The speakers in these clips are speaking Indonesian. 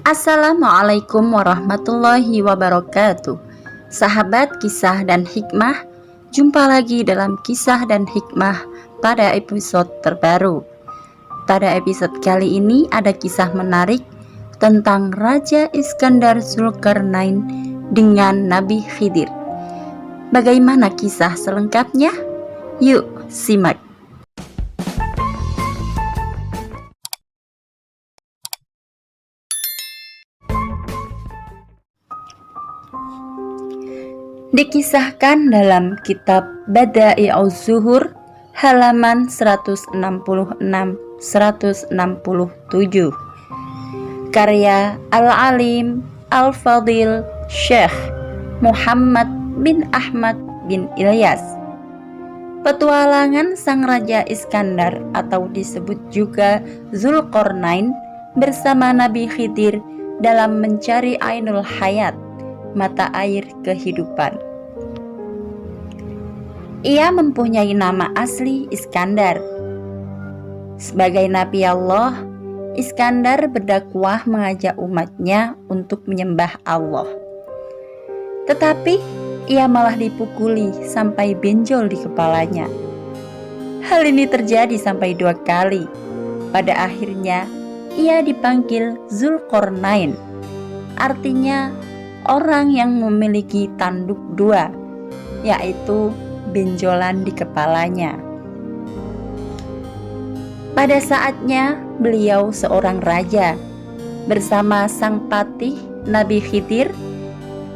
Assalamualaikum warahmatullahi wabarakatuh. Sahabat kisah dan hikmah, jumpa lagi dalam kisah dan hikmah pada episode terbaru. Pada episode kali ini ada kisah menarik tentang Raja Iskandar Zulkarnain dengan Nabi Khidir. Bagaimana kisah selengkapnya? Yuk simak. Dikisahkan dalam kitab Bada'i'uz Zuhur halaman 166-167 karya Al-Alim Al-Fadil Syekh Muhammad bin Ahmad bin Ilyas. Petualangan Sang Raja Iskandar atau disebut juga Zulkarnain bersama Nabi Khidir dalam mencari Ainul Hayat, mata air kehidupan. Ia mempunyai nama asli Iskandar. Sebagai Nabi Allah, Iskandar berdakwah mengajak umatnya untuk menyembah Allah. Tetapi ia malah dipukuli sampai benjol di kepalanya. Hal ini terjadi sampai 2 kali. Pada akhirnya ia dipanggil Zulkarnain, artinya orang yang memiliki tanduk 2, yaitu benjolan di kepalanya. Pada saatnya beliau seorang raja. Bersama sang patih Nabi Khidir,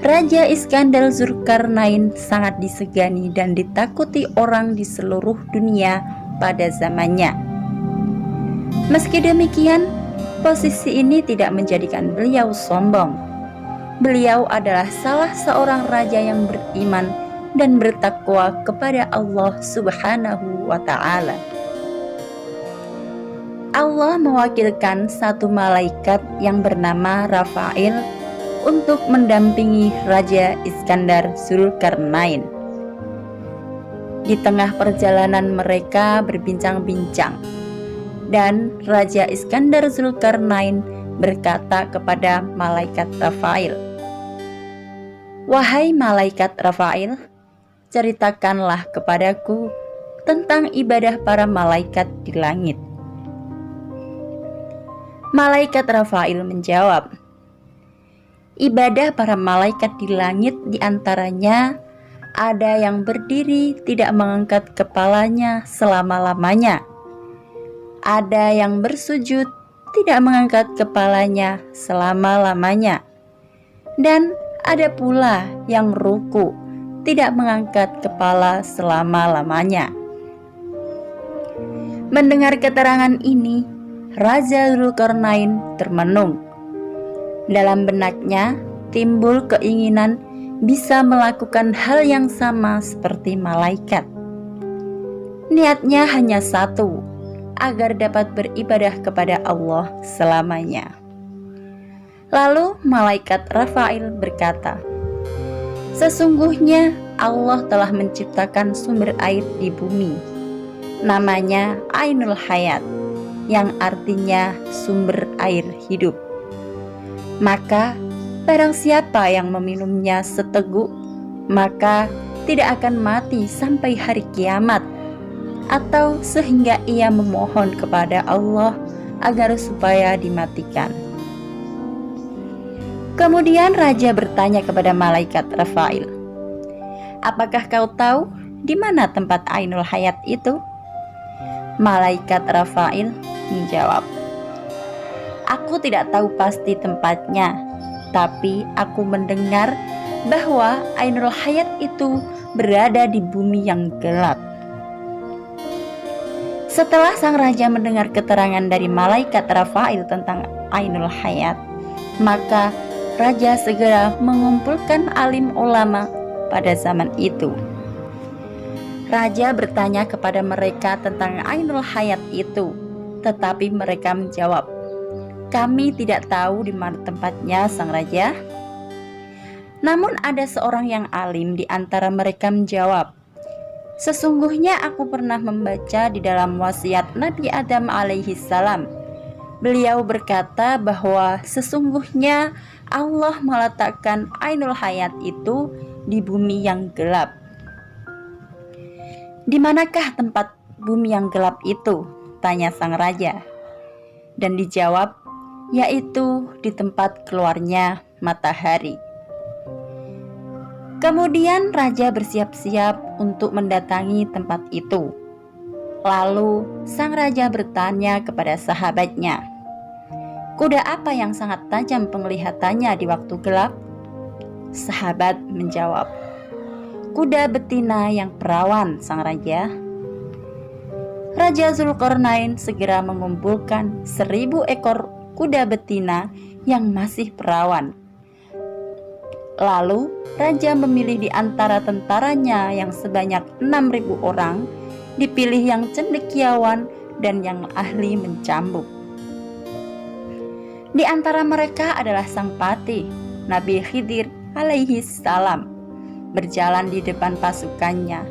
Raja Iskandar Zulkarnain sangat disegani dan ditakuti orang di seluruh dunia pada zamannya. Meski demikian, posisi ini tidak menjadikan beliau sombong. Beliau adalah salah seorang raja yang beriman dan bertakwa kepada Allah Subhanahu wa Ta'ala. Allah mewakilkan satu malaikat yang bernama Rafail untuk mendampingi Raja Iskandar Zulkarnain. Di tengah perjalanan mereka berbincang-bincang, dan Raja Iskandar Zulkarnain berkata kepada malaikat Rafail, "Wahai malaikat Rafail, ceritakanlah kepadaku tentang ibadah para malaikat di langit." Malaikat Rafail menjawab, "Ibadah para malaikat di langit diantaranya ada yang berdiri tidak mengangkat kepalanya selama-lamanya, ada yang bersujud tidak mengangkat kepalanya selama-lamanya, dan ada pula yang ruku tidak mengangkat kepala selama-lamanya." Mendengar keterangan ini, Raja Zulkarnain termenung. Dalam benaknya timbul keinginan bisa melakukan hal yang sama seperti malaikat. Niatnya hanya satu, agar dapat beribadah kepada Allah selamanya. Lalu malaikat Rafail berkata, "Sesungguhnya Allah telah menciptakan sumber air di bumi. Namanya Ainul Hayat, yang artinya sumber air hidup. Maka barang siapa yang meminumnya seteguk, maka tidak akan mati sampai hari kiamat, atau sehingga ia memohon kepada Allah agar supaya dimatikan." Kemudian raja bertanya kepada malaikat Rafail, "Apakah kau tahu di mana tempat Ainul Hayat itu?" Malaikat Rafail menjawab, "Aku tidak tahu pasti tempatnya, tapi aku mendengar bahwa Ainul Hayat itu berada di bumi yang gelap." Setelah sang raja mendengar keterangan dari malaikat Rafail tentang Ainul Hayat, maka raja segera mengumpulkan alim ulama pada zaman itu. Raja bertanya kepada mereka tentang Ainul Hayat itu, tetapi mereka menjawab, "Kami tidak tahu di mana tempatnya, sang raja." Namun ada seorang yang alim di antara mereka menjawab, "Sesungguhnya aku pernah membaca di dalam wasiat Nabi Adam alaihi salam Beliau berkata bahwa sesungguhnya Allah meletakkan Ainul Hayat itu di bumi yang gelap. "Di manakah tempat bumi yang gelap itu?" tanya sang raja. Dan dijawab, yaitu di tempat keluarnya matahari. Kemudian raja bersiap-siap untuk mendatangi tempat itu. Lalu sang raja bertanya kepada sahabatnya, "Kuda apa yang sangat tajam penglihatannya di waktu gelap?" Sahabat menjawab, "Kuda betina yang perawan, sang raja." Raja Zulkarnain segera mengumpulkan 1000 ekor kuda betina yang masih perawan. Lalu raja memilih di antara tentaranya yang sebanyak 6.000 orang, dipilih yang cendekiawan dan yang ahli mencambuk. Di antara mereka adalah sang patih, Nabi Khidir alaihi salam, berjalan di depan pasukannya.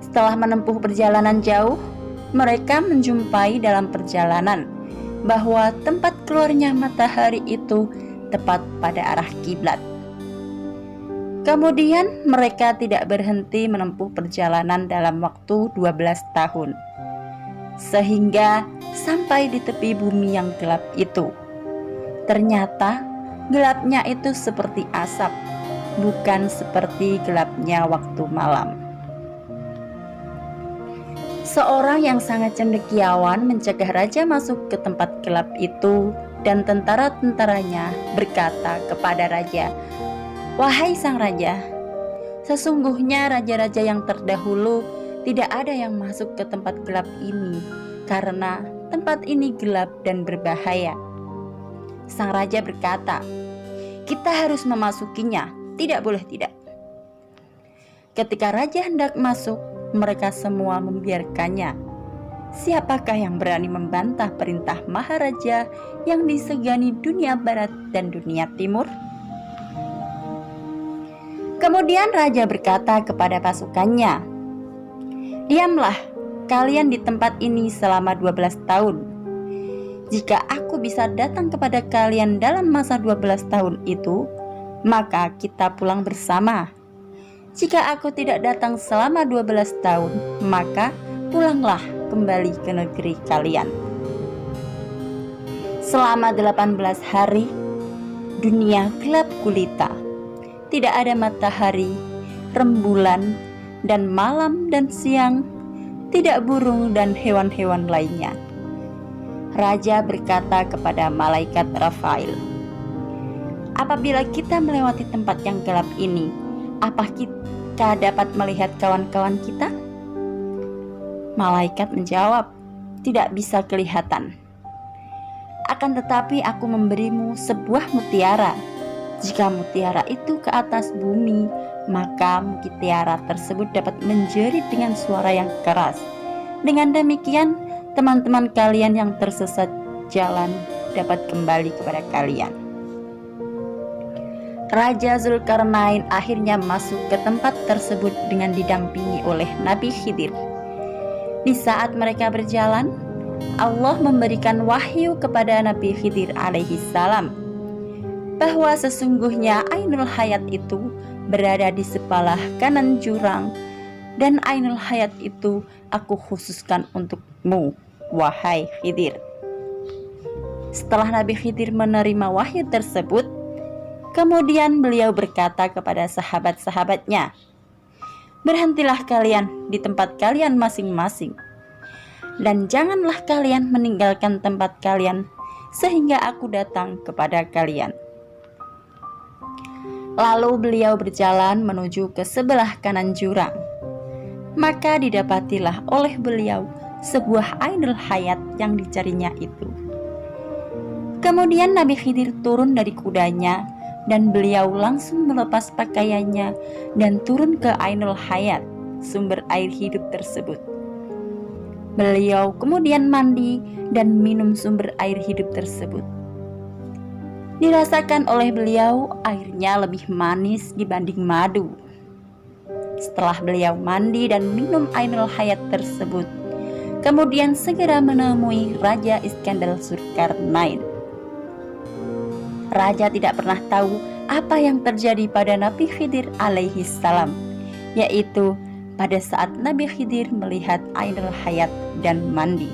Setelah menempuh perjalanan jauh, mereka menjumpai dalam perjalanan bahwa tempat keluarnya matahari itu tepat pada arah kiblat. Kemudian mereka tidak berhenti menempuh perjalanan dalam waktu 12 tahun, sehingga sampai di tepi bumi yang gelap itu. Ternyata gelapnya itu seperti asap, bukan seperti gelapnya waktu malam. Seorang yang sangat cendekiawan mencegah raja masuk ke tempat gelap itu, dan tentara-tentaranya berkata kepada raja, "Wahai sang raja, sesungguhnya raja-raja yang terdahulu tidak ada yang masuk ke tempat gelap ini, karena tempat ini gelap dan berbahaya." Sang raja berkata, "Kita harus memasukinya, tidak boleh tidak." Ketika raja hendak masuk, mereka semua membiarkannya. Siapakah yang berani membantah perintah Maharaja yang disegani dunia barat dan dunia timur? Kemudian raja berkata kepada pasukannya, "Diamlah kalian di tempat ini selama 12 tahun. Jika aku bisa datang kepada kalian dalam masa 12 tahun itu, maka kita pulang bersama. Jika aku tidak datang selama 12 tahun, maka pulanglah kembali ke negeri kalian." Selama 18 hari, dunia gelap gulita. Tidak ada matahari, rembulan, dan malam dan siang, tidak burung dan hewan-hewan lainnya. Raja berkata kepada malaikat Rafail, "Apabila kita melewati tempat yang gelap ini, apa kita dapat melihat kawan-kawan kita?" Malaikat menjawab, "Tidak bisa kelihatan. Akan tetapi aku memberimu sebuah mutiara. Jika mutiara itu ke atas bumi, maka mutiara tersebut dapat menjerit dengan suara yang keras. Dengan demikian, teman-teman kalian yang tersesat jalan dapat kembali kepada kalian." Raja Zulkarnain akhirnya masuk ke tempat tersebut dengan didampingi oleh Nabi Khidir. Di saat mereka berjalan, Allah memberikan wahyu kepada Nabi Khidir alaihi salam bahwa sesungguhnya Ainul Hayat itu berada di sebelah kanan jurang, dan Ainul Hayat itu aku khususkan untukmu, wahai Khidir. Setelah Nabi Khidir menerima wahyu tersebut, kemudian beliau berkata kepada sahabat-sahabatnya, "Berhentilah kalian di tempat kalian masing-masing, dan janganlah kalian meninggalkan tempat kalian sehingga aku datang kepada kalian." Lalu beliau berjalan menuju ke sebelah kanan jurang. Maka didapatilah oleh beliau sebuah Ainul Hayat yang dicarinya itu. Kemudian Nabi Khidir turun dari kudanya, dan beliau langsung melepas pakaiannya dan turun ke Ainul Hayat, sumber air hidup tersebut. Beliau kemudian mandi dan minum sumber air hidup tersebut. Dirasakan oleh beliau airnya lebih manis dibanding madu. Setelah beliau mandi dan minum Ainul Hayat tersebut, kemudian segera menemui Raja Iskandar Zulkarnain. Raja tidak pernah tahu apa yang terjadi pada Nabi Khidir alaihi salam, yaitu pada saat Nabi Khidir melihat Ainul Hayat dan mandi.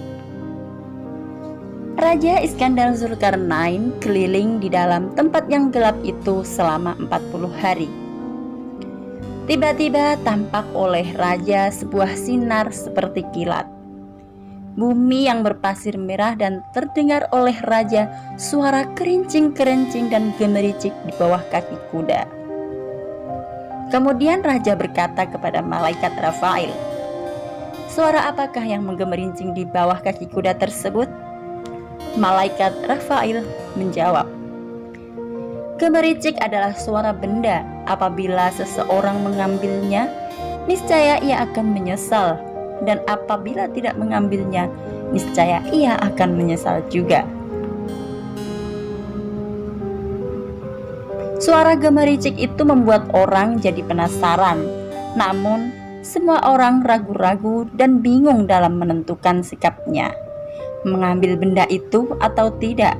Raja Iskandar Zulkarnain keliling di dalam tempat yang gelap itu selama 40 hari. Tiba-tiba tampak oleh raja sebuah sinar seperti kilat. Bumi yang berpasir merah, dan terdengar oleh raja suara kerincing-kerincing dan gemericik di bawah kaki kuda. Kemudian raja berkata kepada malaikat Rafail, "Suara apakah yang menggemerincing di bawah kaki kuda tersebut?" Malaikat Rafail menjawab, "Gemericik adalah suara benda. Apabila seseorang mengambilnya, niscaya ia akan menyesal. Dan apabila tidak mengambilnya, niscaya ia akan menyesal juga." Suara gemericik itu membuat orang jadi penasaran. Namun, semua orang ragu-ragu dan bingung dalam menentukan sikapnya, mengambil benda itu atau tidak.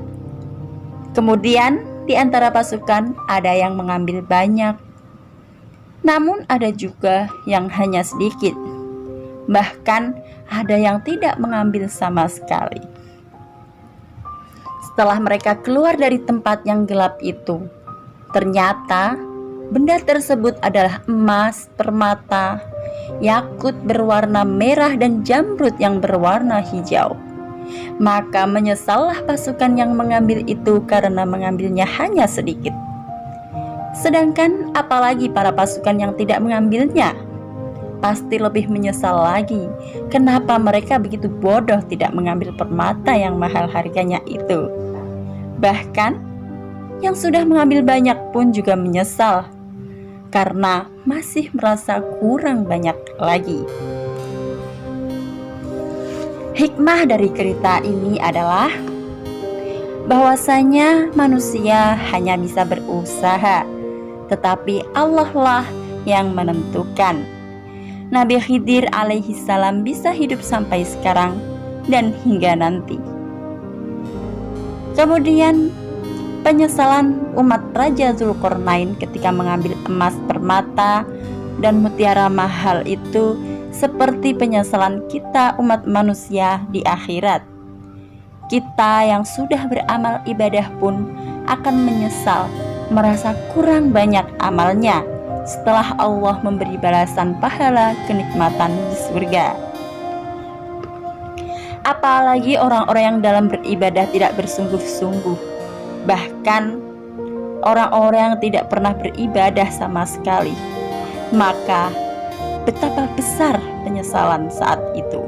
Kemudian, di antara pasukan ada yang mengambil banyak, namun ada juga yang hanya sedikit. Bahkan ada yang tidak mengambil sama sekali. Setelah mereka keluar dari tempat yang gelap itu, ternyata benda tersebut adalah emas, permata, yakut berwarna merah, dan jamrud yang berwarna hijau. Maka menyesallah pasukan yang mengambil itu karena mengambilnya hanya sedikit. Sedangkan apalagi para pasukan yang tidak mengambilnya, pasti lebih menyesal lagi kenapa mereka begitu bodoh tidak mengambil permata yang mahal harganya itu. Bahkan yang sudah mengambil banyak pun juga menyesal karena masih merasa kurang banyak lagi. Hikmah dari cerita ini adalah bahwasanya manusia hanya bisa berusaha, tetapi Allah lah yang menentukan. Nabi Khidir alaihi salam bisa hidup sampai sekarang dan hingga nanti. Kemudian penyesalan umat Raja Zulkarnain ketika mengambil emas, permata, dan mutiara mahal itu seperti penyesalan kita umat manusia di akhirat. Kita yang sudah beramal ibadah pun akan menyesal, merasa kurang banyak amalnya setelah Allah memberi balasan pahala kenikmatan di surga. Apalagi orang-orang yang dalam beribadah tidak bersungguh-sungguh, bahkan orang-orang yang tidak pernah beribadah sama sekali, maka betapa besar penyesalan saat itu.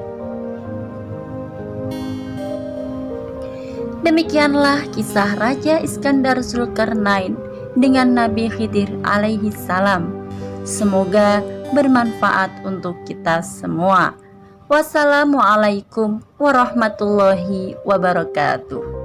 Demikianlah kisah Raja Iskandar Zulkarnain dengan Nabi Khidir alaihi salam. Semoga bermanfaat untuk kita semua. Wassalamualaikum warahmatullahi wabarakatuh.